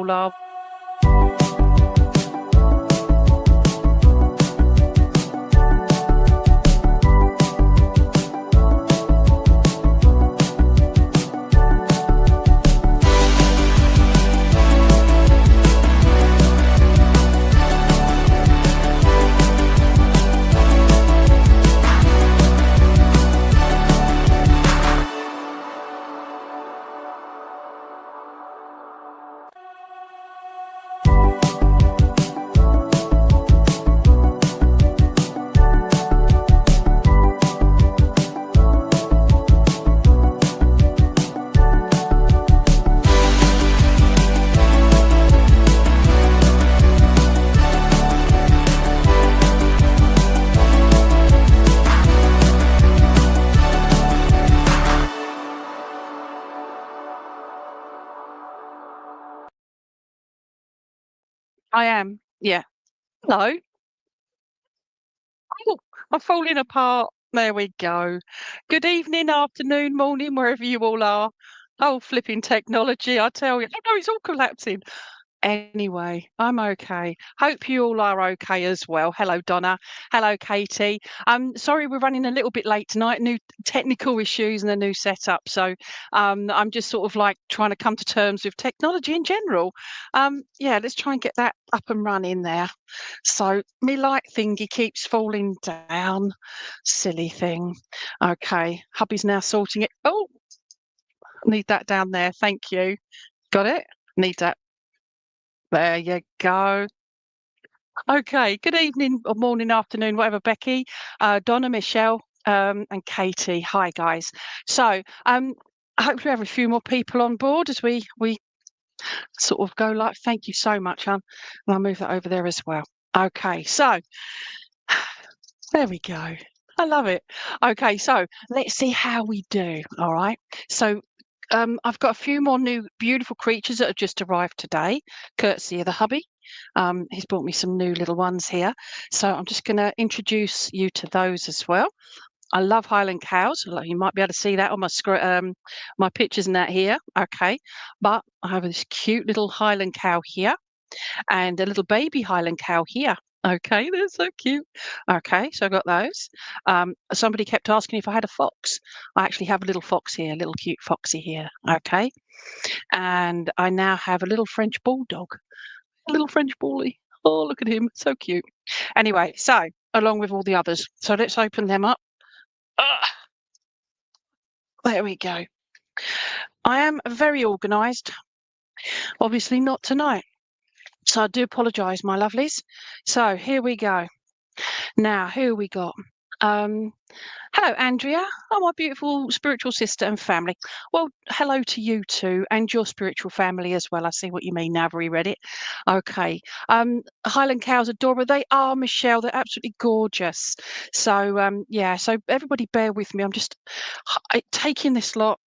all are. I am. Yeah. Hello. Oh, I'm falling apart. There we go. Good evening, afternoon, morning, wherever you all are. Oh, flipping technology, I tell you. Oh, no, it's all collapsing. Anyway, I'm okay. Hope you all are okay as well. Hello, Donna. Hello, Katie. Sorry we're running a little bit late tonight. New technical issues and a new setup. So I'm just sort of like trying to come to terms with technology in general. Yeah, let's try and get that up and running there. So me light thingy keeps falling down. Silly thing. Okay, hubby's now sorting it. Oh, need that down there. Thank you. Got it? Need that. There you go. Okay. Good evening or morning, afternoon, whatever, Becky, Donna, Michelle, and Katie. Hi, guys. So, I hope we have a few more people on board as we sort of go like. Thank you so much, hon. And I'll move that over there as well. Okay. So, there we go. I love it. Okay. So let's see how we do. All right. So. I've got a few more new beautiful creatures that have just arrived today, courtesy of the hubby. He's brought me some new little ones here. So I'm just going to introduce you to those as well. I love Highland cows. You might be able to see that on my pictures and that here. Okay. But I have this cute little Highland cow here and a little baby Highland cow here. Okay, they're so cute. Okay, so I got those. Somebody kept asking if I had a fox. I actually have a little fox here, a little cute foxy here. Okay, and I now have a little French bulldog, a little French bully. Oh, look at him, so cute. Anyway, so along with all the others, so let's open them up. Ah, there we go. I am very organised. Obviously, not tonight. So I do apologise, my lovelies. So here we go. Now, who we got? Um, Hello, Andrea. Oh, my beautiful spiritual sister and family. Well, hello to you too, and your spiritual family as well. I see what you mean now. I've reread it. Okay. Highland cows, adorable. They are, Michelle. They're absolutely gorgeous. So, yeah. So everybody, bear with me. I'm just taking this lot,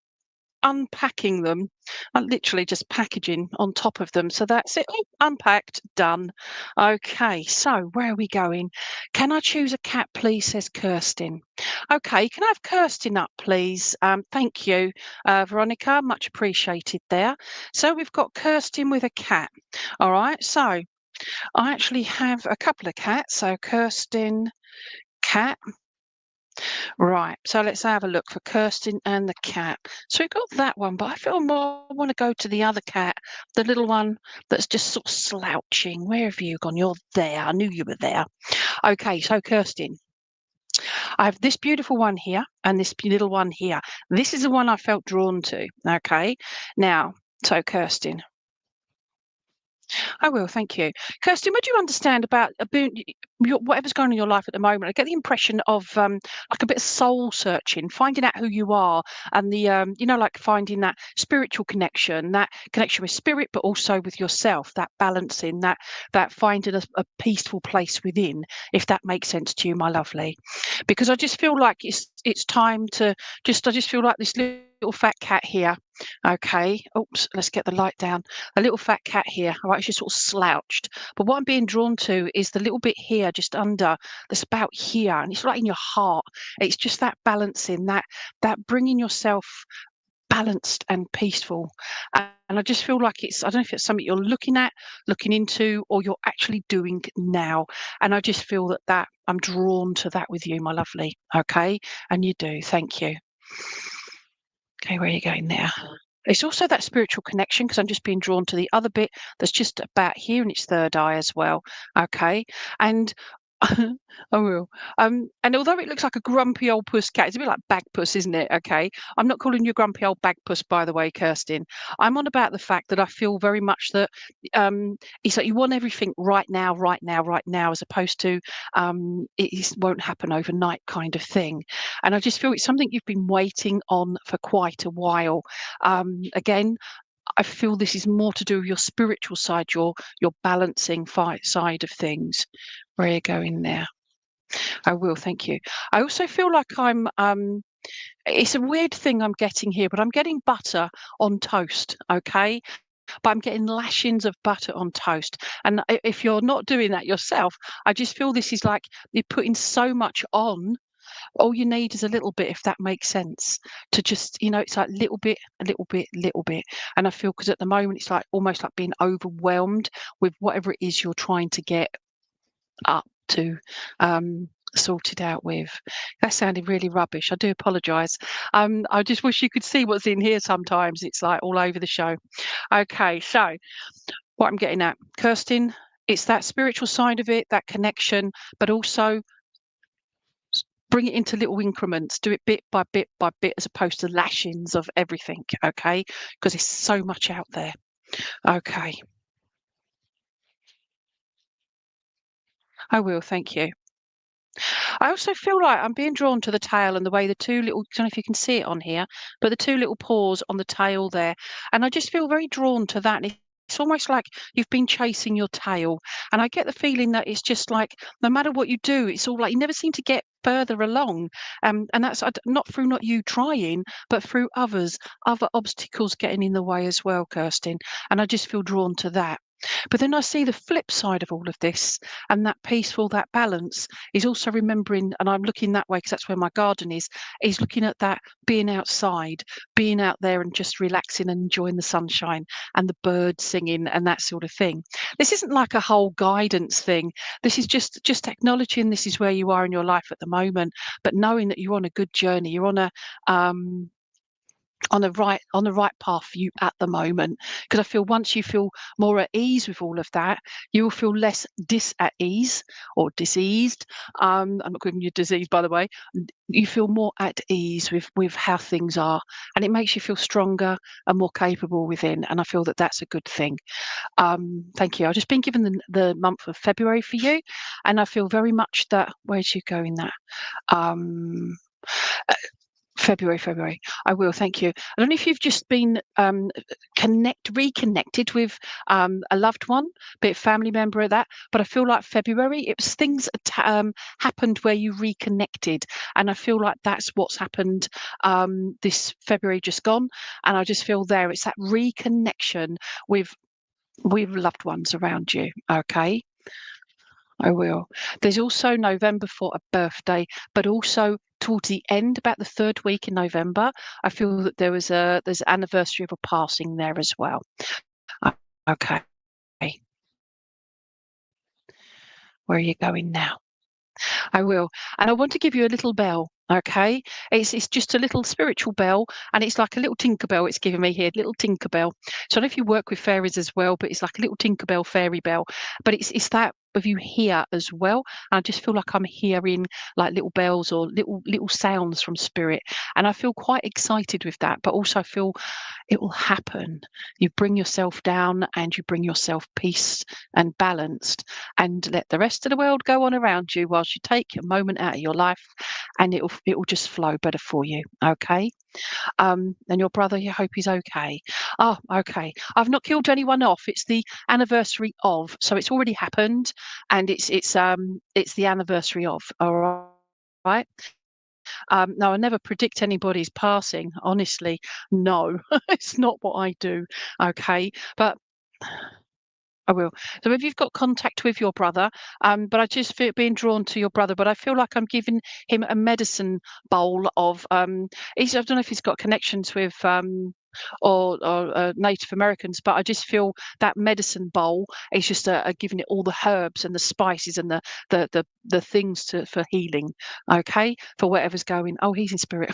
unpacking them, and literally just packaging on top of them. So that's it. Oh, unpacked, done. Okay, so where are we going? Can I choose a cat, please? Says Kirsten. Okay, can I have Kirsten up, please? Thank you, Veronica. Much appreciated there. So we've got Kirsten with a cat. All right, so I actually have a couple of cats. So Kirsten, cat. Right, so let's have a look for Kirsten and the cat. So we've got that one, but I feel more I want to go to the other cat, the little one that's just sort of slouching. Where have you gone? You're there. I knew you were there. Okay, so Kirsten, I have this beautiful one here and this little one here. This is the one I felt drawn to. Okay, now, so Kirsten, I will, thank you. Kirsten, would you understand about whatever's going on in your life at the moment? I get the impression of like a bit of soul searching, finding out who you are, and the like finding that spiritual connection, that connection with spirit, but also with yourself, that balancing, that finding a peaceful place within, if that makes sense to you, my lovely. Because I just feel like it's time to I just feel like this little fat cat here. Okay. Oops, let's get the light down. A little fat cat here. All right, she's sort of slouched. But what I'm being drawn to is the little bit here, just under, that's about here, and it's right in your heart. It's just that balancing, that bringing yourself balanced and peaceful. And And I just feel like I don't know if it's something you're looking at, looking into, or you're actually doing now. And I just feel that I'm drawn to that with you, my lovely. Okay. And you do. Thank you. Okay. Where are you going now? It's also that spiritual connection because I'm just being drawn to the other bit that's just about here in its third eye as well. Okay. And I will. And although it looks like a grumpy old puss cat, it's a bit like Bagpuss, isn't it? Okay. I'm not calling you grumpy old Bagpuss, by the way, Kirsten. I'm on about the fact that I feel very much that it's like you want everything right now, right now, right now, as opposed to won't happen overnight kind of thing. And I just feel it's something you've been waiting on for quite a while. Again, I feel this is more to do with your spiritual side, your balancing side of things. Where are you going there? I will, thank you. I also feel like it's a weird thing I'm getting here, but I'm getting butter on toast, okay? But I'm getting lashings of butter on toast. And if you're not doing that yourself, I just feel this is like you're putting so much on. All you need is a little bit, if that makes sense, to just, it's like little bit, a little bit, little bit. And I feel because at the moment it's like almost like being overwhelmed with whatever it is you're trying to get up to sorted out with. That sounded really rubbish. I do apologise. I just wish you could see what's in here sometimes. It's like all over the show. Okay, so what I'm getting at, Kirsten, it's that spiritual side of it, that connection, but also bring it into little increments. Do it bit by bit by bit as opposed to lashings of everything, okay? Because there's so much out there. Okay, I will. Thank you. I also feel like I'm being drawn to the tail and the way the two little, I don't know if you can see it on here, but the two little paws on the tail there. And I just feel very drawn to that. And it's almost like you've been chasing your tail. And I get the feeling that it's just like, no matter what you do, it's all like you never seem to get further along. And that's not through not you trying, but through other obstacles getting in the way as well, Kirsten. And I just feel drawn to that. But then I see the flip side of all of this and that peaceful, that balance is also remembering, and I'm looking that way because that's where my garden is looking at that being outside, being out there and just relaxing and enjoying the sunshine and the birds singing and that sort of thing. This isn't like a whole guidance thing. This is just acknowledging this is where you are in your life at the moment, but knowing that you're on a good journey, you're um, on the right path for you at the moment, because I feel once you feel more at ease with all of that, you will feel less at ease or diseased. I'm not calling you disease, by the way. You feel more at ease with how things are, and it makes you feel stronger and more capable within, and I feel that that's a good thing. Thank you. I've just been given the month of February for you, and I feel very much that where'd you go in that? um February. I will, thank you. I don't know if you've just been reconnected with a loved one, be it family member or that, but I feel like February, it was things happened where you reconnected, and I feel like that's what's happened this February just gone, and I just feel there it's that reconnection with loved ones around you. Okay. I will. There's also November for a birthday, but also towards the end, about the third week in November, I feel that there's an anniversary of a passing there as well. Okay. Where are you going now? I will. And I want to give you a little bell. Okay. It's just a little spiritual bell, and it's like a little Tinkerbell it's giving me here, little Tinkerbell. So I don't know if you work with fairies as well, but it's like a little Tinkerbell fairy bell. But it's that of you here as well. And I just feel like I'm hearing like little bells or little sounds from spirit. And I feel quite excited with that, but also I feel it will happen. You bring yourself down and you bring yourself peace and balanced, and let the rest of the world go on around you whilst you take a moment out of your life, and it'll just flow better for you. Okay. And your brother, you hope he's okay. Oh, okay. I've not killed anyone off. It's the anniversary of, so it's already happened, and it's the anniversary of. All right. No, I never predict anybody's passing. Honestly, no, it's not what I do. Okay, but I will. So if you've got contact with your brother, but I just feel being drawn to your brother, but I feel like I'm giving him a medicine bowl of I don't know if he's got connections with or Native Americans, but I just feel that medicine bowl is just giving it all the herbs and the spices and the things for healing, okay, for whatever's going. Oh, he's in spirit.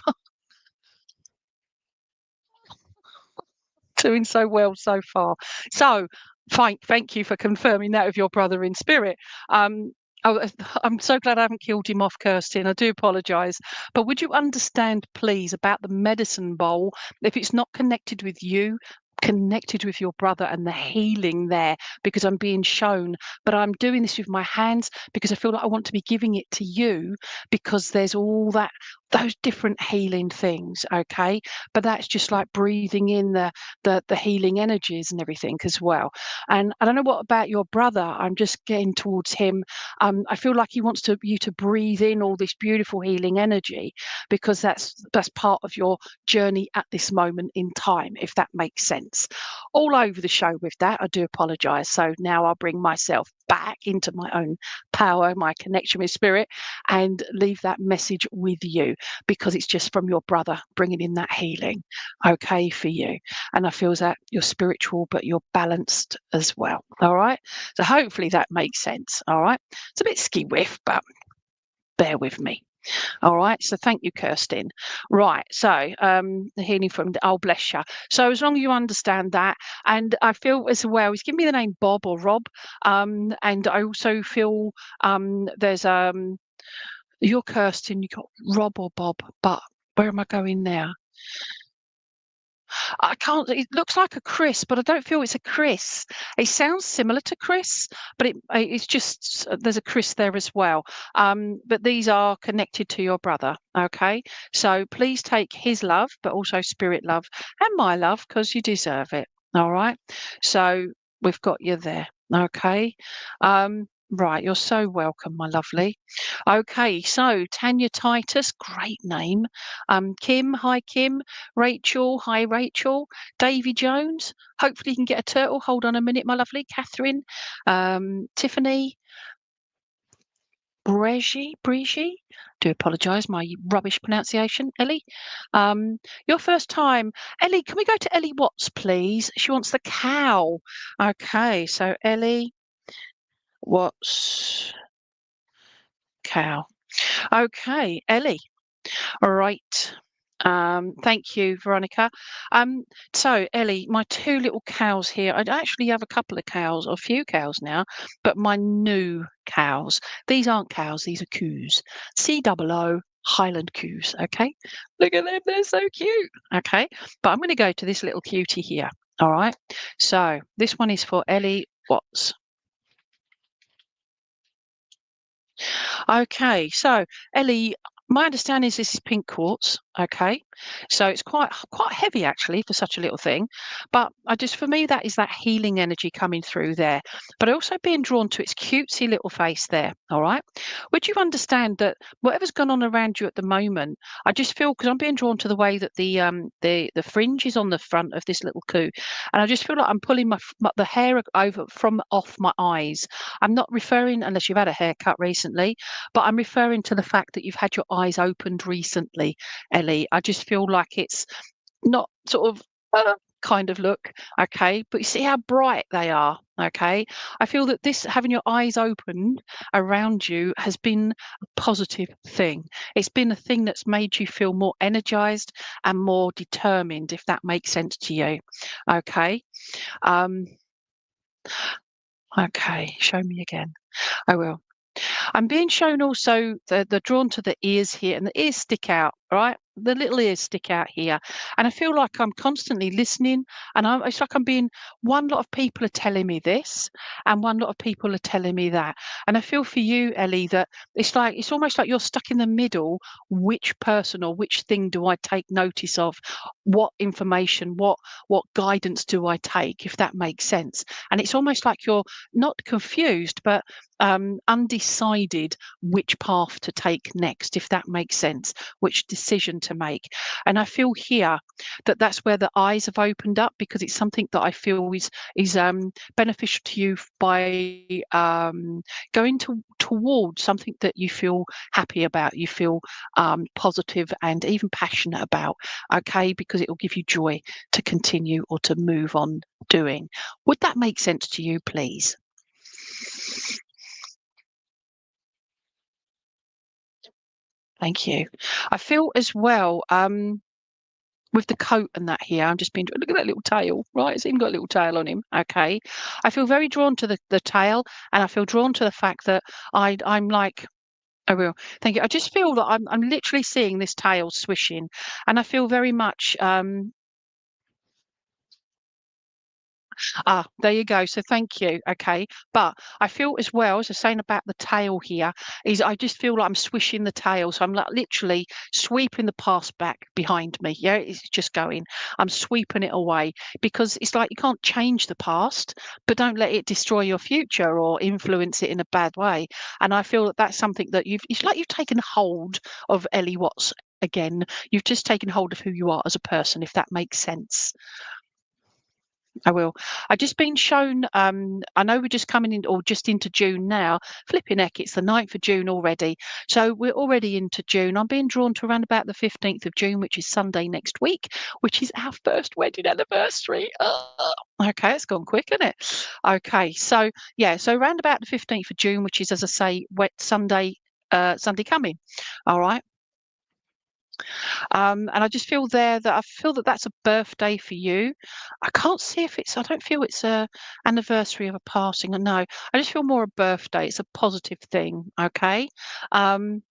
Doing so well so far. So, thank you for confirming that with your brother in spirit. Um, I'm so glad I haven't killed him off, Kirsten. I do apologise. But would you understand, please, about the medicine bowl? If it's not connected with you, connected with your brother and the healing there, because I'm being shown. But I'm doing this with my hands because I feel like I want to be giving it to you because there's all those different healing things, okay? But that's just like breathing in the healing energies and everything as well. And I don't know what about your brother. I'm just getting towards him. I feel like he wants you to breathe in all this beautiful healing energy because that's part of your journey at this moment in time, if that makes sense. All over the show with that. I do apologise. So now I'll bring myself back into my own power, my connection with spirit, and leave that message with you because it's just from your brother bringing in that healing, okay, for you. And I feel that you're spiritual, but you're balanced as well. All right. So hopefully that makes sense. All right. It's a bit ski-whiff, but bear with me. All right. So thank you, Kirsten. Right. So the healing from the, oh, bless you. So as long as you understand that, and I feel as well, he's given me the name Bob or Rob. And I also feel there's you're Kirsten, you got Rob or Bob, but where am I going now? I can't. It looks like a Chris, but I don't feel it's a Chris. It sounds similar to Chris, but it's just there's a Chris there as well. But these are connected to your brother. Okay, so please take his love, but also spirit love and my love because you deserve it. All right. So we've got you there. Okay. Right, you're so welcome, my lovely. Okay, so Tanya Titus, great name. Kim, hi Kim. Rachel, hi Rachel. Davy Jones, hopefully you can get a turtle. Hold on a minute, my lovely. Catherine, Tiffany, Brigi. Do apologise, my rubbish pronunciation. Ellie, your first time. Ellie, can we go to Ellie Watts, please? She wants the cow. Okay, so Ellie Watts, cow. Okay, Ellie. All right. Thank you, Veronica. So Ellie, my two little cows here. I actually have a couple of cows, or a few cows now, but my new cows. These aren't cows, these are coos. COO Highland coos. Okay. Look at them, they're so cute. Okay. But I'm going to go to this little cutie here. All right. So this one is for Ellie Watts. Okay, so Ellie, my understanding is this is pink quartz. Okay, so it's quite heavy actually for such a little thing, but I just for me that is that healing energy coming through there. But also being drawn to its cutesy little face there. All right, would you understand that whatever's gone on around you at the moment, I just feel because I'm being drawn to the way that the fringe is on the front of this little coup, and I just feel like I'm pulling the hair over from off my eyes. I'm not referring unless you've had a haircut recently. But I'm referring to the fact that you've had your eyes opened recently, Ellie. I just feel like it's not sort of kind of look, okay? But you see how bright they are, okay? I feel that this having your eyes opened around you has been a positive thing. It's been a thing that's made you feel more energized and more determined, if that makes sense to you, okay? Um, okay, show me again. I will. I'm being shown also the drawn to the ears here, and the ears stick out, right? The little ears stick out here, and I feel like I'm constantly listening, and it's like I'm being. One lot of people are telling me this, and one lot of people are telling me that, and I feel for you, Ellie, that it's almost like you're stuck in the middle. Which person or which thing do I take notice of? What information? What guidance do I take? If that makes sense, and it's almost like you're not confused, but undecided which path to take next, if that makes sense, which decision to make. And I feel here that that's where the eyes have opened up, because it's something that I feel is beneficial to you by going towards something that you feel happy about, you feel positive and even passionate about. Okay, because it will give you joy to continue or to move on doing. Would that make sense to you, please? Thank you. I feel as well, with the coat and that here, I'm just being, look at that little tail, right? It's even got a little tail on him. Okay. I feel very drawn to the tail, and I feel drawn to the fact that I'm like, I will. Thank you. I just feel that I'm literally seeing this tail swishing, and I feel very much there you go. So thank you. Okay. But I feel as well, as I was saying about the tail here, is I just feel like I'm swishing the tail. So I'm like literally sweeping the past back behind me. Yeah, it's just going. I'm sweeping it away, because it's like you can't change the past, but don't let it destroy your future or influence it in a bad way. And I feel that that's something that it's like you've taken hold of Ellie Watts again. You've just taken hold of who you are as a person, if that makes sense. I will. I've just been shown, I know we're just coming in, or just into June now. Flipping heck, it's the 9th of June already. So we're already into June. I'm being drawn to around about the 15th of June, which is Sunday next week, which is our first wedding anniversary. Okay, it's gone quick, isn't it? Okay, so yeah, so around about the 15th of June, which is, as I say, wet Sunday, Sunday coming. All right. And I just feel there that I feel that that's a birthday for you. I can't see if it's, I don't feel it's a anniversary of a passing. No, I just feel more a birthday. It's a positive thing. Okay. Um,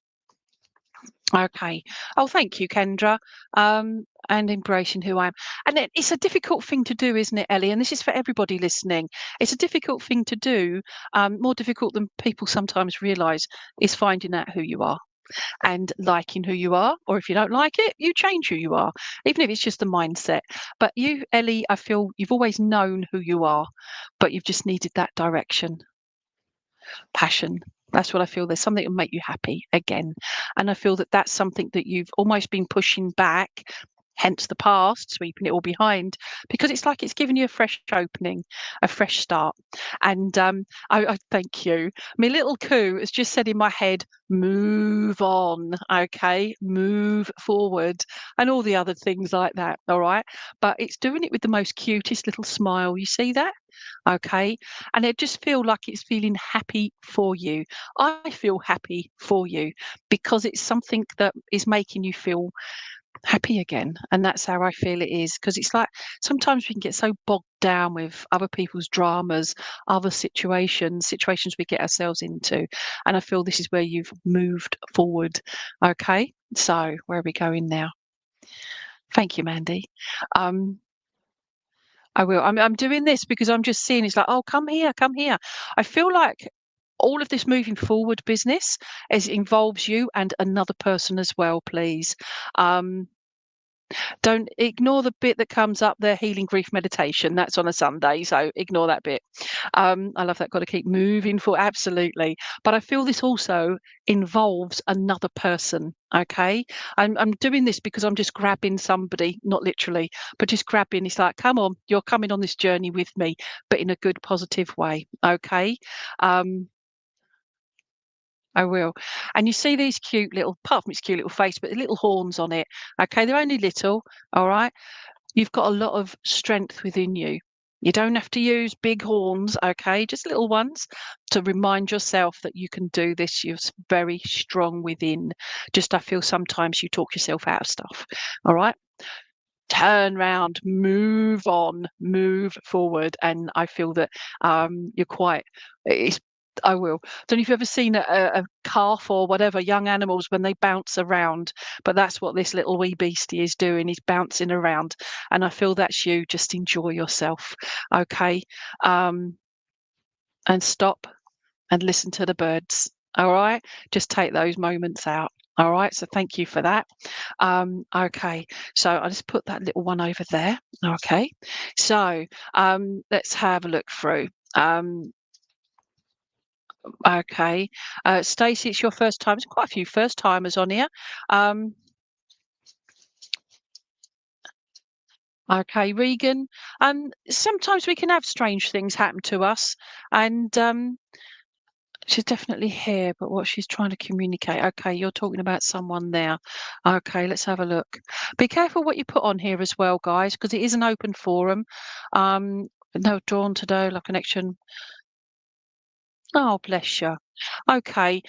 okay. Oh, thank you, Kendra. And embracing who I am. And it's a difficult thing to do, isn't it, Ellie? And this is for everybody listening. It's a difficult thing to do, more difficult than people sometimes realize, is finding out who you are and liking who you are. Or if you don't like it, you change who you are, even if it's just a mindset. But you, Ellie, I feel you've always known who you are, but you've just needed that direction, passion. That's what I feel. There's something that will make you happy again. And I feel that that's something that you've almost been pushing back, hence the past, sweeping it all behind, because it's like it's given you a fresh opening, a fresh start. And I thank you. My little coo has just said in my head, move on, okay, move forward, and all the other things like that. All right. But it's doing it with the most cutest little smile. You see that? Okay. And I just feel like it's feeling happy for you. I feel happy for you because it's something that is making you feel happy again. And that's how I feel it is. Because it's like sometimes we can get so bogged down with other people's dramas, other situations we get ourselves into. And I feel this is where you've moved forward. Okay. So where are we going now? Thank you, Mandy. Um, I will. I'm doing this because I'm just seeing it's like, oh, come here, come here. I feel like all of this moving forward business involves you and another person as well, please. Um, don't ignore the bit that comes up there, healing grief meditation. That's on a Sunday, so ignore that bit. I love that. Got to keep moving for absolutely. But I feel this also involves another person. Okay, I'm doing this because I'm just grabbing somebody, not literally, but just grabbing. It's like, come on, you're coming on this journey with me, but in a good, positive way. Okay. Um, I will. And you see these cute little, apart from its cute little face, but the little horns on it. Okay, they're only little. All right. You've got a lot of strength within you. You don't have to use big horns, okay? Just little ones to remind yourself that you can do this. You're very strong within. Just I feel sometimes you talk yourself out of stuff. All right? Turn round, move on, move forward. And I feel that you're quite it's I will. Don't know if you've ever seen a calf or whatever, young animals when they bounce around, but that's what this little wee beastie is doing. He's bouncing around, and I feel that's you. Just enjoy yourself, okay? Um, and stop and listen to the birds. All right, just take those moments out. All right, so thank you for that. Okay, so I'll just put that little one over there. Okay, so let's have a look through. Okay. Stacey, it's your first time. There's quite a few first timers on here. Um, Okay, Regan. Sometimes we can have strange things happen to us, and she's definitely here, but what she's trying to communicate. Okay, you're talking about someone there. Okay, let's have a look. Be careful what you put on here as well, guys, because it is an open forum. No, drawn today, like connection. Oh, bless you. Okay.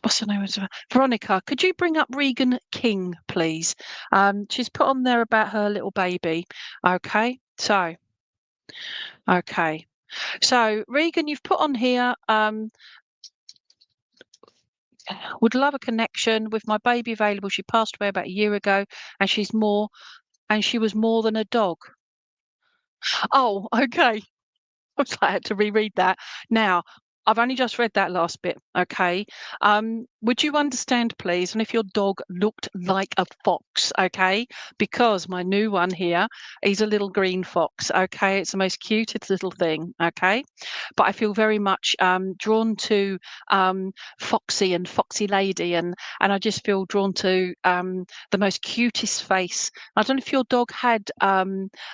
What's her name? Veronica, could you bring up Regan King, please? She's put on there about her little baby. Okay, okay. So, Regan, you've put on here, would love a connection with my baby available. She passed away about a year ago, and she was more than a dog. Oh, okay. I had to reread that. Now, I've only just read that last bit, okay? Would you understand, please, and if your dog looked like a fox, okay? Because my new one here is a little green fox, okay? It's the most cutest little thing, okay? But I feel very much drawn to Foxy and Foxy Lady, and I just feel drawn to the most cutest face. I don't know if your dog had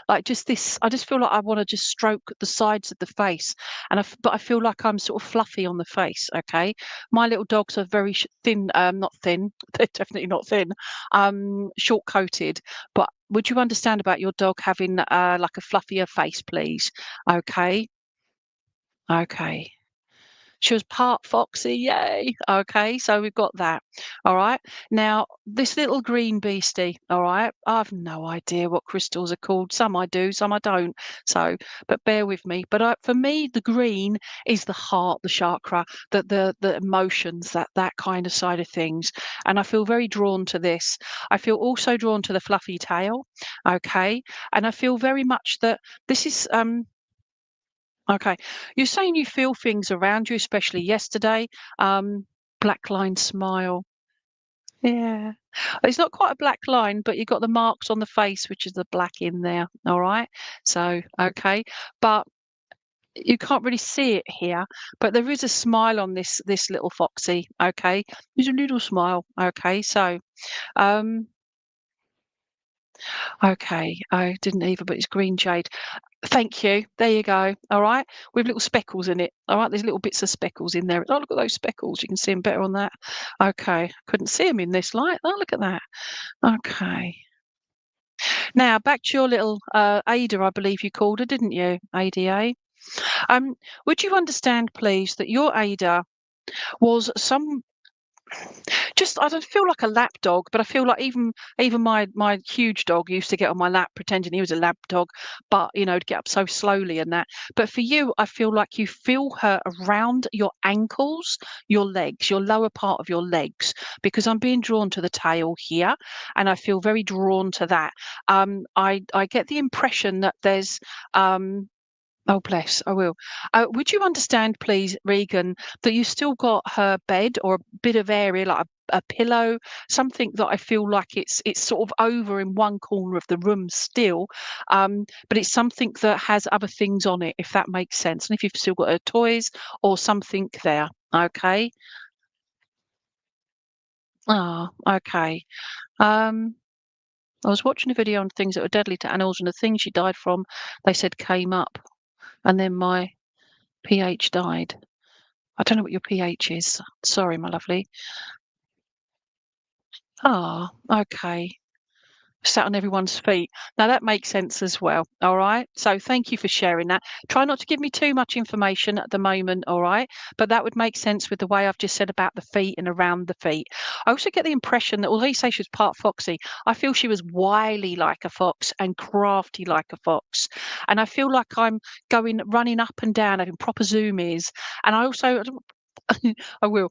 like just this. I just feel like I want to just stroke the sides of the face, but I feel like I'm sort of fluffy on the face. Okay, my little dogs are very thin, not thin. They're definitely not thin. Short coated. But would you understand about your dog having like a fluffier face, please? Okay. Okay. She was part foxy, yay. Okay, so we've got that. All right. Now, this little green beastie, all right, I've no idea what crystals are called. Some I do, some I don't. So, but bear with me. But for me, the green is the heart, the chakra, the emotions, that kind of side of things. And I feel very drawn to this. I feel also drawn to the fluffy tail. Okay. And I feel very much that this is okay. You're saying you feel things around you, especially yesterday. Black line smile. Yeah. It's not quite a black line, but you've got the marks on the face, which is the black in there. All right. So, okay. But you can't really see it here, but there is a smile on this little foxy. Okay. There's a little smile. Okay. So, um, okay. I didn't either, but it's green jade. Thank you. There you go. All right. With little speckles in it. All right. There's little bits of speckles in there. Oh, look at those speckles. You can see them better on that. Okay. Couldn't see them in this light. Oh, look at that. Okay. Now back to your little Ada, I believe you called her, didn't you? ADA. Um, would you understand, please, that your Ada was some just I don't feel like a lap dog, but I feel like even my huge dog used to get on my lap pretending he was a lap dog, but to get up so slowly and that. But for you, I feel like you feel her around your ankles, your legs, your lower part of your legs, because I'm being drawn to the tail here, and I feel very drawn to that. I get the impression that there's oh, bless, I will. Would you understand, please, Regan, that you still got her bed or a bit of area, like a pillow, something that I feel like it's sort of over in one corner of the room still, but it's something that has other things on it, if that makes sense. And if you've still got her toys or something there, okay? Ah, okay. Um, I was watching a video on things that were deadly to animals, and the thing she died from, they said came up, and then my pH died. I don't know what your pH is. Sorry, my lovely. Ah, okay. Sat on everyone's feet. Now that makes sense as well. All right. So thank you for sharing that. Try not to give me too much information at the moment. All right. But that would make sense with the way I've just said about the feet and around the feet. I also get the impression that although you say she was part foxy, I feel she was wily like a fox and crafty like a fox. And I feel like I'm running up and down, having proper zoomies. And I also, I will.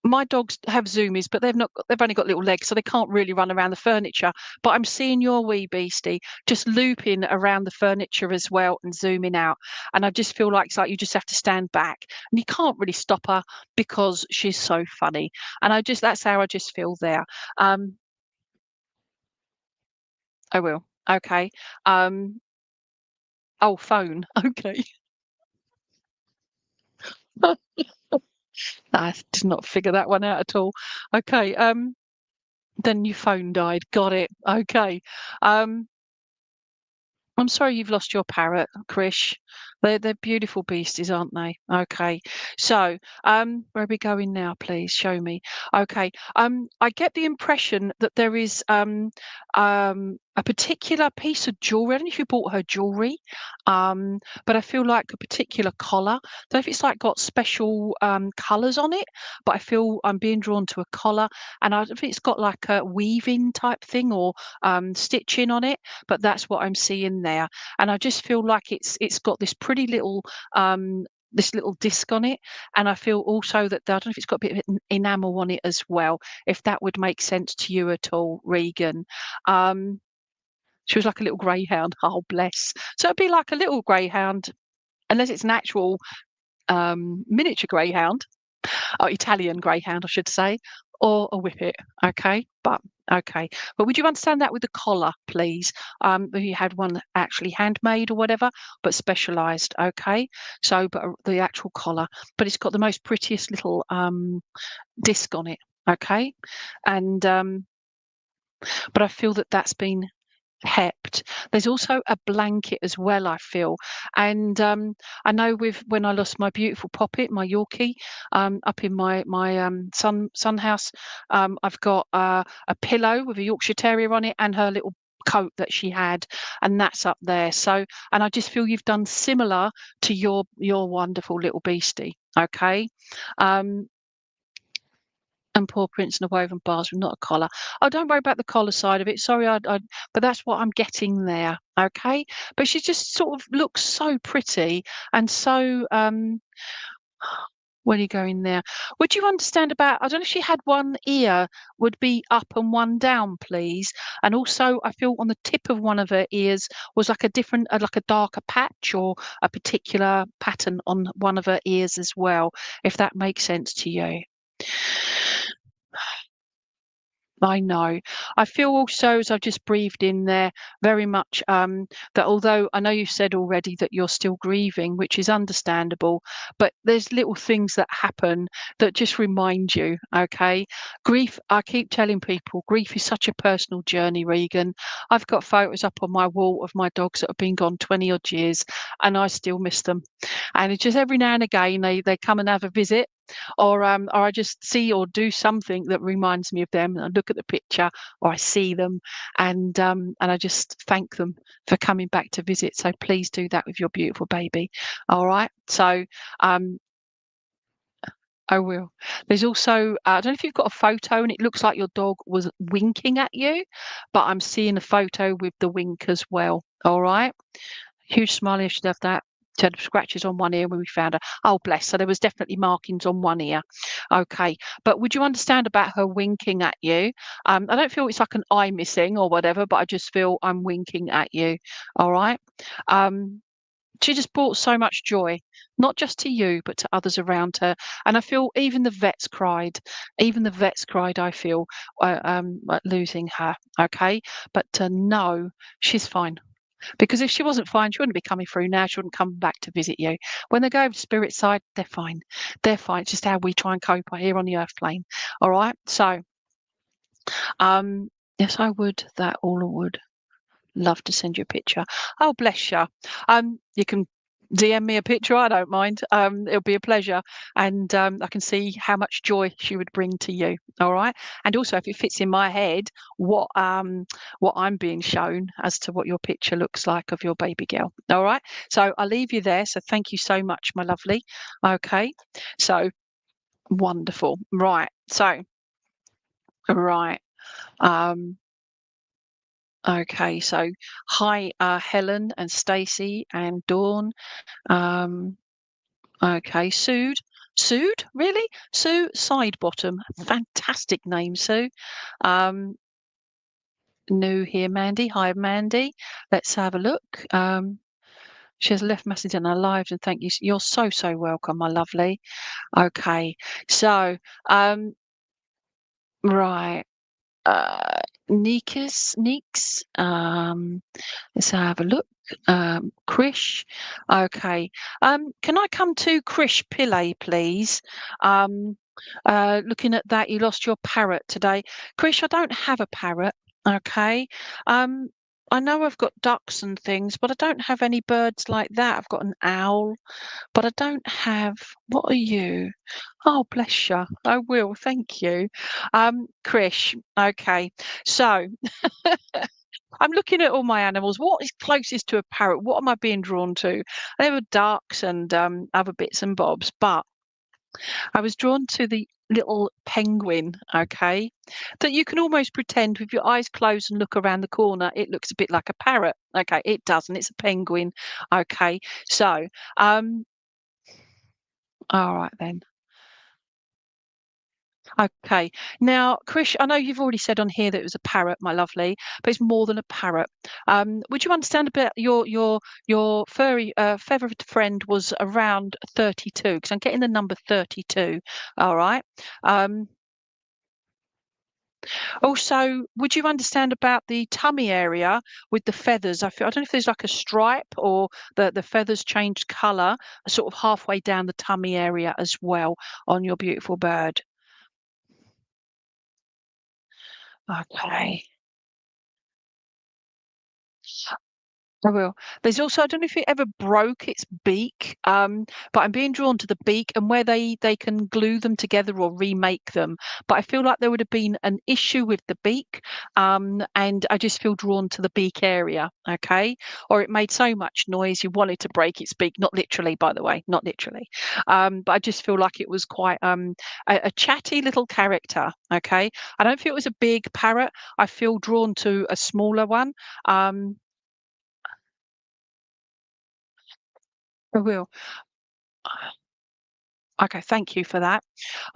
My dogs have zoomies, but they've only got little legs, so they can't really run around the furniture. But I'm seeing your wee beastie just looping around the furniture as well and zooming out. And I just feel like it's like you just have to stand back and you can't really stop her because she's so funny. And that's how I just feel there. Um, I will. Okay. Um, oh, phone. Okay. I did not figure that one out at all. Okay. Then your phone died. Got it. Okay. Um, I'm sorry you've lost your parrot, Krish. They're beautiful beasties, aren't they? Okay. So, where are we going now, please? Show me. Okay. I get the impression that there is a particular piece of jewelry. I don't know if you bought her jewelry, but I feel like a particular collar. I don't know if it's like got special colours on it, but I feel I'm being drawn to a collar, and I don't think it's got like a weaving type thing or stitching on it, but that's what I'm seeing there. And I just feel like it's got this little disc on it, and I feel also that I don't know if it's got a bit of enamel on it as well, if that would make sense to you at all, Regan. Um, she was like a little greyhound. Oh, bless. So it'd be like a little greyhound, unless it's an actual miniature greyhound, or Italian greyhound, I should say, or a whippet. Okay, but okay. But would you understand that with the collar, please? If you had one actually handmade or whatever, but specialised. Okay, so but the actual collar, but it's got the most prettiest little disc on it. Okay, and but I feel that that's been kept. There's also a blanket as well, I feel. And I know with when I lost my beautiful Poppet, my Yorkie, up in my son house, I've got a pillow with a Yorkshire Terrier on it and her little coat that she had, and that's up there. So, and I just feel you've done similar to your wonderful little beastie. Okay. Um, and paw prints and a woven bars with not a collar. Oh, don't worry about the collar side of it. Sorry, but that's what I'm getting there. Okay, but she just sort of looks so pretty and so. Where are you going there? Would you understand about? I don't know if she had one ear would be up and one down, please. And also, I feel on the tip of one of her ears was like a different, like a darker patch or a particular pattern on one of her ears as well. If that makes sense to you. I know. I feel also, as I've just breathed in there, very much that although I know you said already that you're still grieving, which is understandable, but there's little things that happen that just remind you, okay? Grief, I keep telling people, grief is such a personal journey, Regan. I've got photos up on my wall of my dogs that have been gone 20 odd years and I still miss them. And it's just every now and again they come and have a visit or I just see or do something that reminds me of them. And I look at the picture, or I see them, and I just thank them for coming back to visit. So please do that with your beautiful baby. All right. So I will. There's also I don't know if you've got a photo, and it looks like your dog was winking at you, but I'm seeing a photo with the wink as well. All right. Huge smiley, I should have that. She had scratches on one ear when we found her. Oh, bless. So there was definitely markings on one ear. Okay. But would you understand about her winking at you? I don't feel it's like an eye missing or whatever, but I just feel I'm winking at you. All right. Um, she just brought so much joy, not just to you, but to others around her. And I feel even the vets cried. Even the vets cried, I feel, at losing her. Okay. But to know she's fine. Because if she wasn't fine, she wouldn't be coming through now. She wouldn't come back to visit you. When they go over to spirit side, they're fine. They're fine. It's just how we try and cope here on the earth plane. All right. So, um, yes, I would. That all I would love to send you a picture. Oh, bless you. You can DM me a picture. I don't mind. It'll be a pleasure, and I can see how much joy she would bring to you. All right, and also if it fits in my head, what I'm being shown as to what your picture looks like of your baby girl. All right, so I'll leave you there. So thank you so much, my lovely. Okay, so wonderful. Right, so right. Um, Okay, so hi, Helen and Stacy and Dawn. Um, okay, Sued. Sued? Really? Sue Sidebottom. Fantastic name, Sue. Um, New here, Mandy. Hi, Mandy. Let's have a look. She has left message in our lives and thank you. You're so, so welcome, my lovely. Okay, so, right. Neeks. Let's have a look. Krish. Okay. Can I come to Krish Pillay, please? Um, Looking at that, you lost your parrot today. Krish, I don't have a parrot. Okay. Um, I know I've got ducks and things, but I don't have any birds like that. I've got an owl, but I don't have. What are you? Oh, bless you. I will. Thank you. Krish. Okay. So I'm looking at all my animals. What is closest to a parrot? What am I being drawn to? There were ducks and other bits and bobs, but I was drawn to the little penguin, okay, that you can almost pretend with your eyes closed and look around the corner, it looks a bit like a parrot. Okay, it doesn't. It's a penguin. Okay, so, um, all right then. Okay. Now, Krish, I know you've already said on here that it was a parrot, my lovely, but it's more than a parrot. Would you understand a bit your furry feathered friend was around 32? Because I'm getting the number 32. All right. Um, Also, would you understand about the tummy area with the feathers? I don't know if there's like a stripe or the feathers change colour, sort of halfway down the tummy area as well on your beautiful bird. Okay. I will. There's also, I don't know if it ever broke its beak, but I'm being drawn to the beak and where they can glue them together or remake them. But I feel like there would have been an issue with the beak, and I just feel drawn to the beak area. Okay, or it made so much noise you wanted to break its beak. Not literally, by the way, not literally. But I just feel like it was quite a chatty little character. Okay, I don't feel it was a big parrot. I feel drawn to a smaller one. Um, I will. Okay, thank you for that.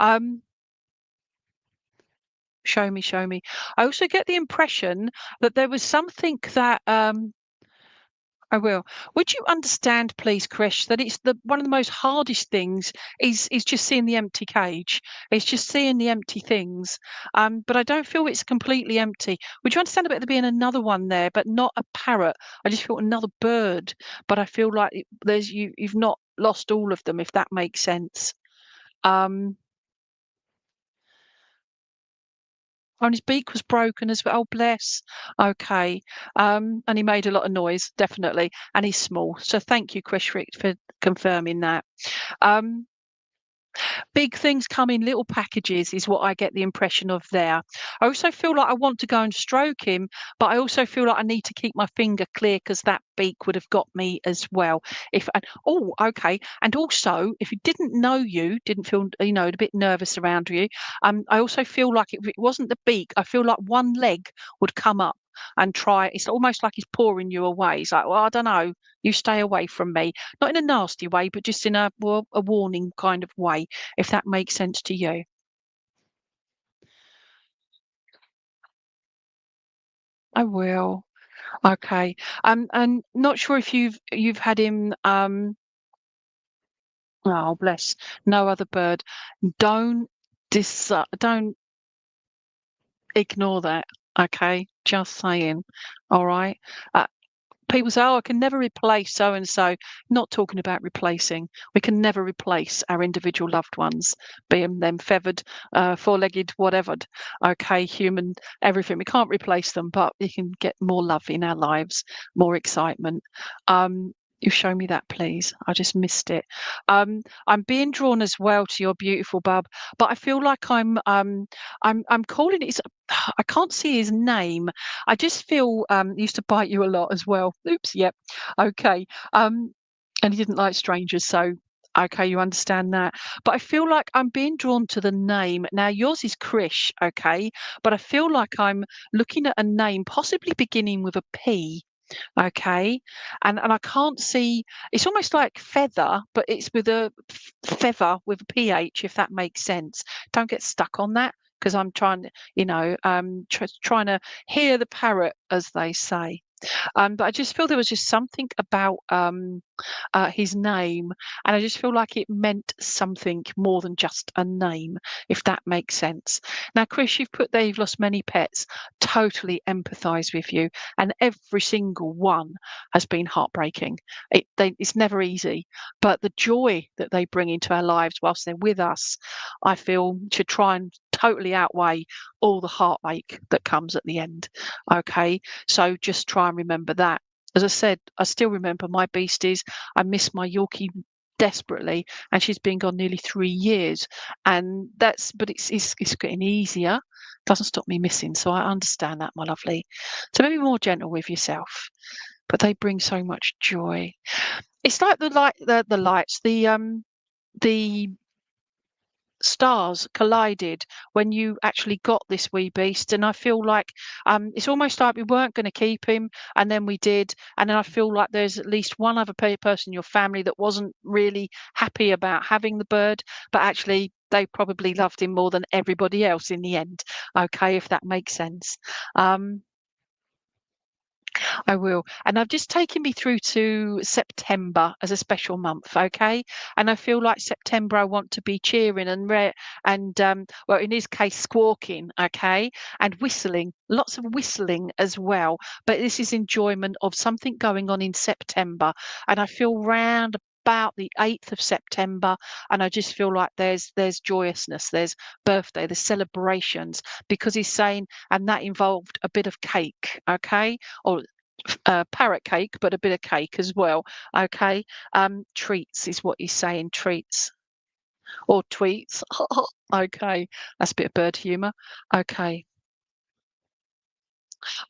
Um, Show me, show me. I also get the impression that there was something that I will. Would you understand, please, Krish, that it's the one of the most hardest things is just seeing the empty cage. It's just seeing the empty things. But I don't feel it's completely empty. Would you understand about there being another one there, but not a parrot? I just feel another bird, but I feel like you've not lost all of them, if that makes sense. Um, Oh, and his beak was broken as well. Oh, bless. Okay. And he made a lot of noise, definitely. And he's small. So thank you, Chris, for confirming that. Um, Big things come in little packages is what I get the impression of there. I also feel like I want to go and stroke him, but I also feel like I need to keep my finger clear because that beak would have got me as well. If oh, okay. And also, if he didn't know you, didn't feel a bit nervous around you, I also feel like if it wasn't the beak, I feel like one leg would come up and try. It's almost like he's pouring you away. He's like, well, I don't know, you stay away from me, not in a nasty way, but just in a warning kind of way, if that makes sense to you. I will. Okay. And not sure if you've had him. Oh, bless. No other bird. Don't don't ignore that. Okay. Just saying. All right. Uh, People say, "Oh, I can never replace so and so." Not talking about replacing. We can never replace our individual loved ones, being them feathered, four-legged, whatever. Okay, human, everything. We can't replace them, but we can get more love in our lives, more excitement. You show me that, please. I just missed it. I'm being drawn as well to your beautiful bub, but I feel like I'm calling it. I can't see his name. I just feel he used to bite you a lot as well. Oops, yep. Okay. And he didn't like strangers, so okay, you understand that. But I feel like I'm being drawn to the name. Now yours is Krish, okay, but I feel like I'm looking at a name possibly beginning with a P. Okay. And I can't see, it's almost like feather, but it's with a feather with a PH, if that makes sense. Don't get stuck on that because I'm trying to, trying to hear the parrot, as they say. But I just feel there was just something about his name, and I just feel like it meant something more than just a name, if that makes sense. Now, Chris, you've put there you've lost many pets. Totally empathise with you, and every single one has been heartbreaking. It's never easy, but the joy that they bring into our lives whilst they're with us, I feel should try and totally outweigh all the heartache that comes at the end. Okay, so just try and remember that. As I said, I still remember my beasties. I miss my Yorkie desperately, and she's been gone nearly 3 years. And but it's getting easier. Doesn't stop me missing, so I understand that, my lovely. So maybe more gentle with yourself, but they bring so much joy. It's like the lights, the stars collided when you actually got this wee beast, and I feel like it's almost like we weren't going to keep him, and then we did, and then I feel like there's at least one other person in your family that wasn't really happy about having the bird, but actually they probably loved him more than everybody else in the end. Okay, if that makes sense. um I will. And I've just taken me through to September as a special month, okay? And I feel like September I want to be cheering and well, in his case, squawking, okay? And whistling, lots of whistling as well. But this is enjoyment of something going on in September. And I feel round about the 8th of September, and I just feel like there's joyousness, there's birthday, there's celebrations, because he's saying, and that involved a bit of cake, okay? Or parrot cake, but a bit of cake as well. Okay. Treats is what he's saying. Treats or tweets. Okay. That's a bit of bird humour. Okay.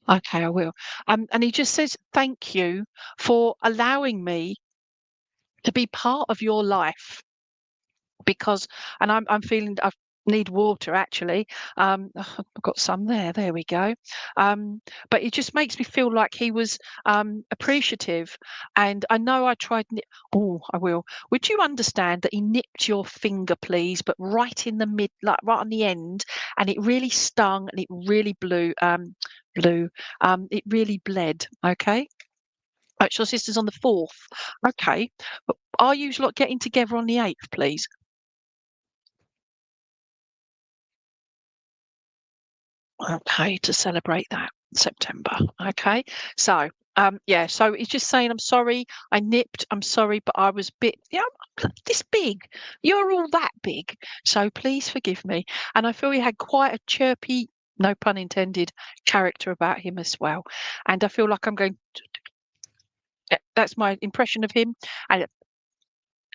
Okay, I will. And he just says, thank you for allowing me to be part of your life. Because and I'm feeling I need water actually. I've got some there. There we go. But it just makes me feel like he was appreciative. And I know I tried. Oh, I will. Would you understand that he nipped your finger, please, but right in the mid, like right on the end, and it really stung and it really blew. It really bled. Okay. Right, so your sister's on the 4th. Okay. But are you lot getting together on the 8th, please? Okay, to celebrate that September. Okay. So, yeah, so he's just saying, I'm sorry, I nipped, I'm sorry, but I was bit, yeah, I'm this big. You're all that big. So please forgive me. And I feel he had quite a chirpy, no pun intended, character about him as well. And I feel like I'm going, yeah, that's my impression of him.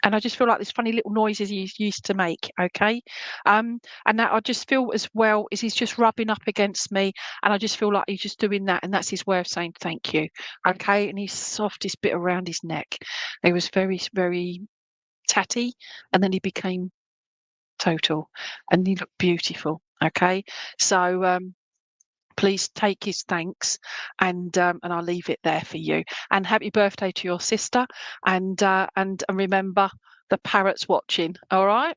And I just feel like there's funny little noises he used to make, okay? And that I just feel as well is he's just rubbing up against me, and I just feel like he's just doing that, and that's his way of saying thank you, okay? And his softest bit around his neck. He was very, very tatty, and then he became total, and he looked beautiful, okay? So, please take his thanks, and I'll leave it there for you. And happy birthday to your sister, and remember the parrots watching. All right.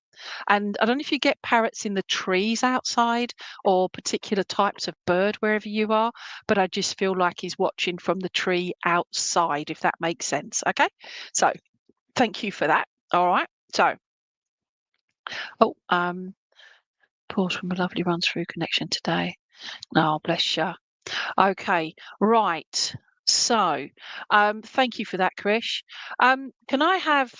And I don't know if you get parrots in the trees outside or particular types of bird wherever you are, but I just feel like he's watching from the tree outside, if that makes sense. Okay. So thank you for that. All right. So, oh, pause from a lovely run through connection today. Oh, bless you. Okay, right. So, thank you for that, Krish. Can I have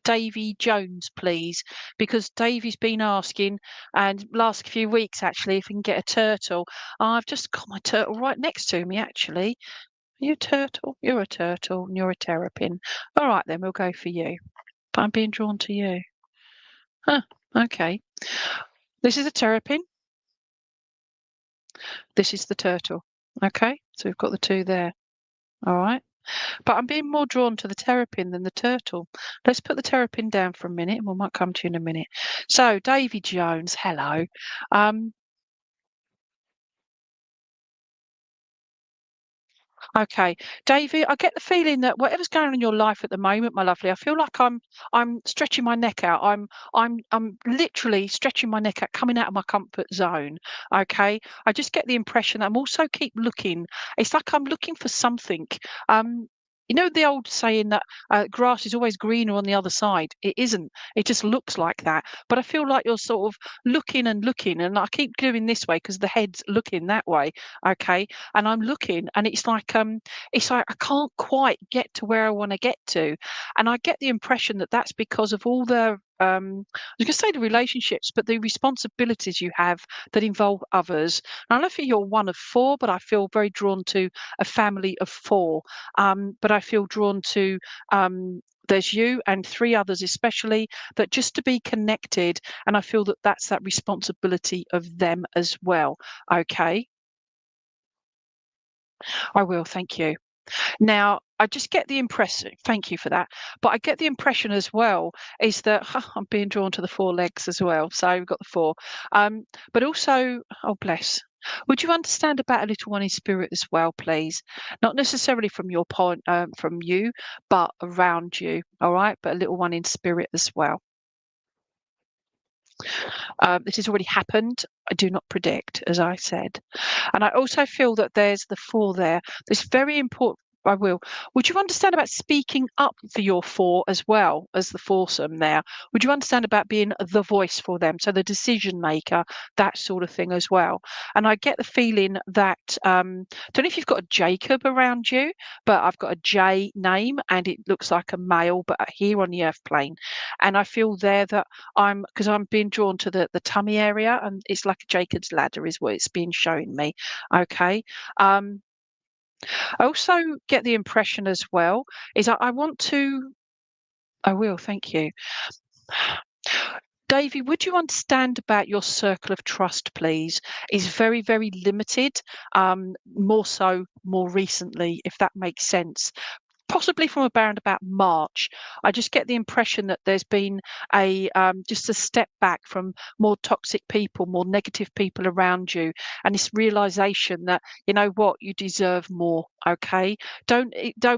Davy Jones, please? Because Davy's been asking, and last few weeks actually, if we can get a turtle. I've just got my turtle right next to me, actually. Are you a turtle? You're a turtle, and you're a terrapin. All right, then we'll go for you. But I'm being drawn to you. Huh. Okay. This is a terrapin. This is the turtle. Okay, so we've got the two there. All right. But I'm being more drawn to the terrapin than the turtle. Let's put the terrapin down for a minute, and we might come to you in a minute. So, Davy Jones, hello. Um, okay, Davy, I get the feeling that whatever's going on in your life at the moment, my lovely, I feel like I'm stretching my neck out. I'm literally stretching my neck out, coming out of my comfort zone. Okay, I just get the impression that I'm also keep looking. It's like I'm looking for something. Um, you know the old saying that grass is always greener on the other side? It isn't. It just looks like that. But I feel like you're sort of looking and looking, and I keep doing this way because the head's looking that way. Okay, and I'm looking, and it's like I can't quite get to where I want to get to, and I get the impression that that's because of all the I was going to say the relationships, but the responsibilities you have that involve others. And I don't know if you're one of four, but I feel very drawn to a family of four. But I feel drawn to there's you and three others, especially that just to be connected. And I feel that that's that responsibility of them as well. Okay, I will. Thank you. Now, I just get the impression, thank you for that, but I get the impression as well is that I'm being drawn to the four legs as well. So we've got the four. But also, oh bless. Would you understand about a little one in spirit as well, please? Not necessarily from your point, from you, but around you. All right, but a little one in spirit as well. This has already happened. I do not predict, as I said. And I also feel that there's the four there. It's very important. I will. Would you understand about speaking up for your four as well as the foursome there? Would you understand about being the voice for them? So the decision maker, that sort of thing as well. And I get the feeling that, don't know if you've got a Jacob around you, but I've got a J name and it looks like a male, but here on the earth plane. And I feel there that because I'm being drawn to the tummy area, and it's like a Jacob's ladder is what it's been showing me. Okay. I also get the impression as well is I want to. I will. Thank you. Davy, would you understand about your circle of trust, please? Is very, very limited. More so, more recently, if that makes sense. Possibly from around about March. I just get the impression that there's been a just a step back from more toxic people, more negative people around you, and this realization that you know what, you deserve more. Okay, don't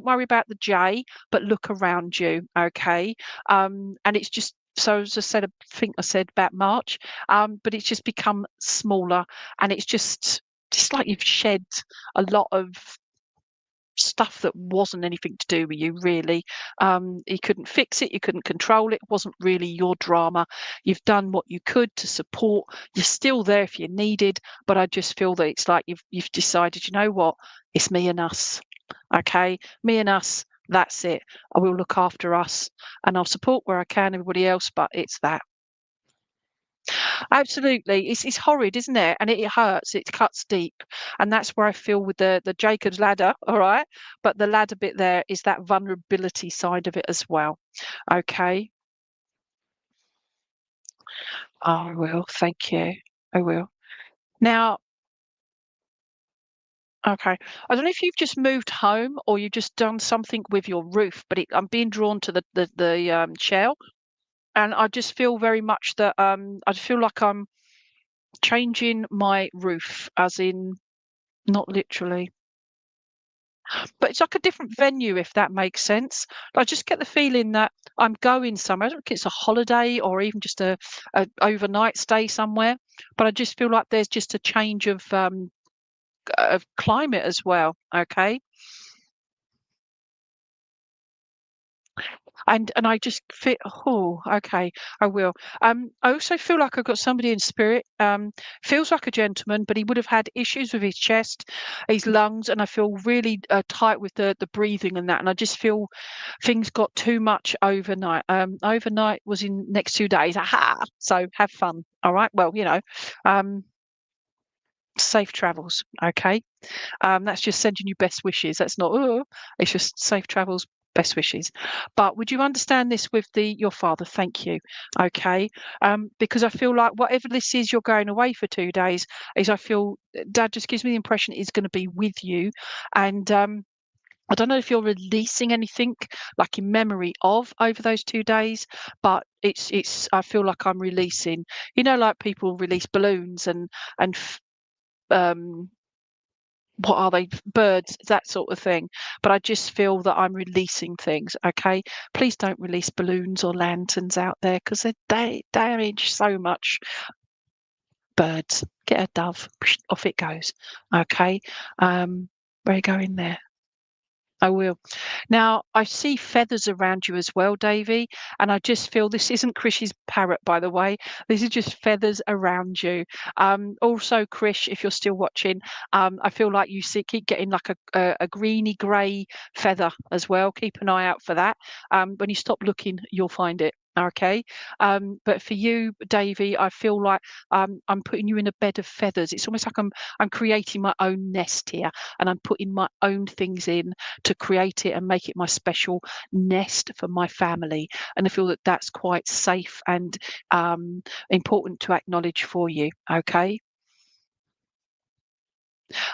worry about the J, but look around you. Okay, and it's just. So as I said, I think I said about March, but it's just become smaller, and it's just like you've shed a lot of stuff that wasn't anything to do with you really. You couldn't fix it, you couldn't control it, it wasn't really your drama. You've done what you could to support. You're still there if you needed, but I just feel that it's like you've decided, you know what, it's me and us. Okay, me and us, that's it. I will look after us and I'll support where I can everybody else, but it's that. Absolutely. It's horrid, isn't it? And it hurts, it cuts deep. And that's where I feel with the Jacob's ladder, all right? But the ladder bit there is that vulnerability side of it as well. Okay. I will. Thank you. I will. Now, okay. I don't know if you've just moved home or you've just done something with your roof, but I'm being drawn to the shell. And I just feel very much that I feel like I'm changing my roof, as in not literally. But it's like a different venue, if that makes sense. I just get the feeling that I'm going somewhere. I don't think it's a holiday or even just a overnight stay somewhere, but I just feel like there's just a change of climate as well. Okay. And I just fit. Oh, okay, I will. I also feel like I've got somebody in spirit. Feels like a gentleman, but he would have had issues with his chest, his lungs, and I feel really tight with the breathing and that. And I just feel things got too much overnight. Overnight was in next 2 days. Aha! So have fun. All right. Well, safe travels. Okay. That's just sending you best wishes. That's not, oh, it's just safe travels, best wishes. But would you understand this with your father? Thank you. Okay. Because I feel like whatever this is, you're going away for 2 days, is I feel dad just gives me the impression he's going to be with you. And I don't know if you're releasing anything like in memory of over those 2 days, but I feel like I'm releasing, like people release balloons and um what are they, birds, that sort of thing. But I just feel that I'm releasing things. Okay, please don't release balloons or lanterns out there because they damage so much. Birds, get a dove, off it goes. Okay, where are you going there? I will. Now, I see feathers around you as well, Davy, and I just feel this isn't Krish's parrot, by the way. This is just feathers around you. Also, Krish, if you're still watching, I feel like you see keep getting like a greeny grey feather as well. Keep an eye out for that. When you stop looking, you'll find it. Okay. But for you, Davy, I feel like I'm putting you in a bed of feathers. It's almost like I'm creating my own nest here, and I'm putting my own things in to create it and make it my special nest for my family. And I feel that that's quite safe and important to acknowledge for you. Okay.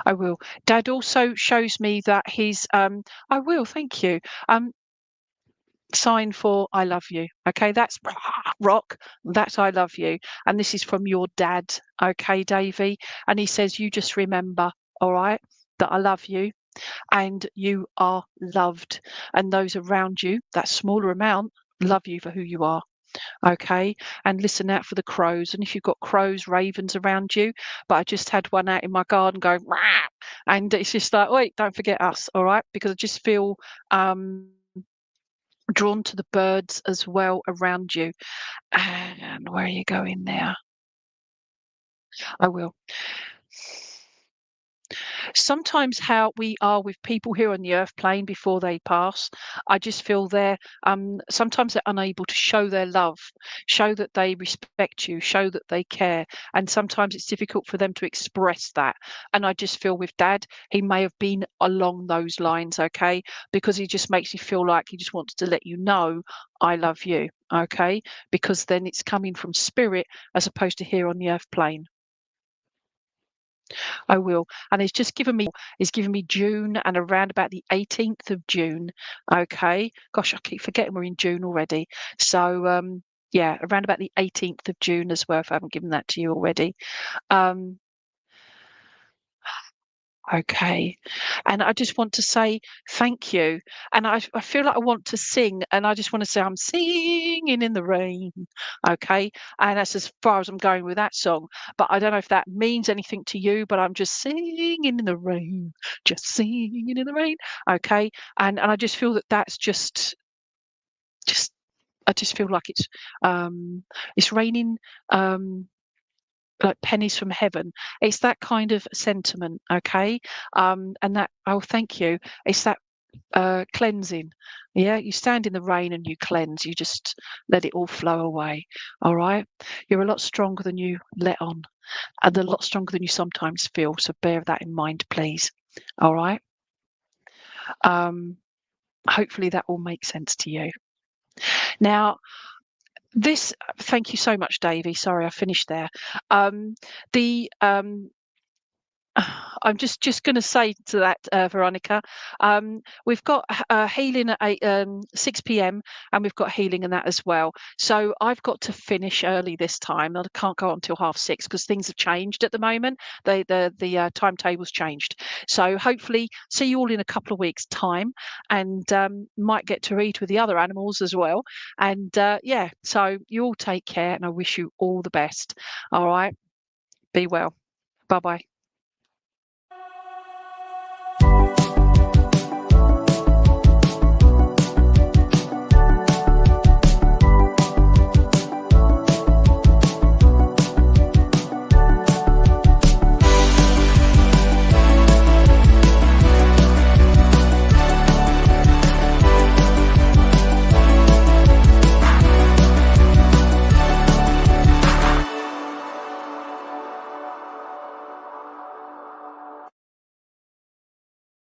I will. Dad also shows me that I will, thank you. Um, sign for I love you. Okay, that's rock. That's I love you. And this is from your dad. Okay, Davy. And he says, you just remember, all right, that I love you and you are loved. And those around you, that smaller amount, love you for who you are. Okay. And listen out for the crows. And if you've got crows, ravens around you, but I just had one out in my garden going, rah, and it's just like, wait, don't forget us. All right. Because I just feel drawn to the birds as well around you. And where are you going now? I will. Sometimes how we are with people here on the earth plane before they pass, I just feel sometimes they're unable to show their love, show that they respect you, show that they care. And sometimes it's difficult for them to express that. And I just feel with dad, he may have been along those lines, okay? Because he just makes you feel like he just wants to let you know, I love you, okay? Because then it's coming from spirit as opposed to here on the earth plane. I will. And he's given me June and around about the 18th of June. Okay. Gosh, I keep forgetting we're in June already. So yeah, around about the 18th of June as well, if I haven't given that to you already. Um Okay. And I just want to say thank you. And I feel like I want to sing, and I just want to say, I'm singing in the rain. Okay. And that's as far as I'm going with that song. But I don't know if that means anything to you, but I'm just singing in the rain, just singing in the rain. Okay. And I just feel that that's just, I just feel like it's raining, like pennies from heaven. It's that kind of sentiment, okay? And that, oh, thank you. It's that cleansing. Yeah, you stand in the rain and you cleanse. You just let it all flow away. All right. You're a lot stronger than you let on, and a lot stronger than you sometimes feel. So bear that in mind, please. All right. Um, hopefully that all makes sense to you. Now, thank you so much, Davy. Sorry, I finished there. The I'm just going to say to that, Veronica, we've got healing at 6 p.m. and we've got healing and that as well. So I've got to finish early this time. I can't go on until 6:30 because things have changed at the moment. The timetable's changed. So hopefully see you all in a couple of weeks' time, and might get to read with the other animals as well. And yeah, so you all take care, and I wish you all the best. All right, be well. Bye bye.